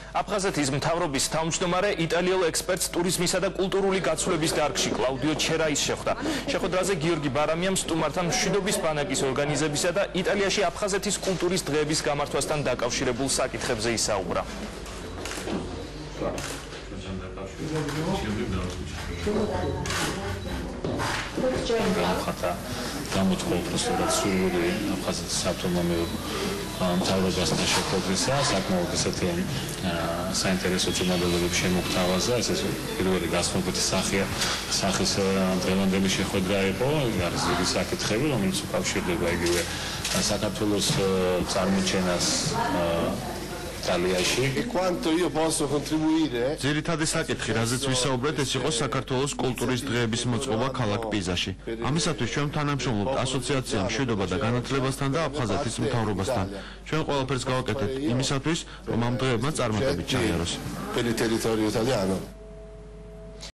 აფხაზეთის მთავრობის თავმჯდომარე იტალიელ ექსპერტს ტურიზმისა და კულტურული გაცვლების დარგში კლაუდიო ჩერაის შეხვდა. შეხვედრაზე გიორგი ბარამიამ სტუმართან მშვიდობის ბანაკის ორგანიზებისა და იტალიაში აფხაზეთის კულტურის დღეების გამართვასთან დაკავშირებულ საკითხებზე ისაუბრა. გამოთქვამს პროფესორად სურვილი აფხაზეთის ავტონომიურ მთავრობასთან შეხვედრისა, საკმაოდ ისეთი საინტერესო წინადადებები შემოგთავაზა. ეს პირველი გასხმობითი სახის დღევანდელი შეხვედრა იყო. არის ზოგი საკითხები, რომელიც უკავშირდება იგივე საქართველოს წარმოჩენას ძირითადი საკითხი, რაზეც ვისაუბრეთ, ეს იყო საქართველოს კულტურის დღეების მოწყობა ქალაქ პიზაში. ამისათვის ჩვენ თანამშრომლობთ ასოციაციამ მშვიდობა და განათლებასთან და აფხაზეთის მთავრობასთან. ჩვენ ყველაფერს გავაკეთებთ იმისათვის, რომ ამ დღეებმა წარმატებით ჩაიაროს.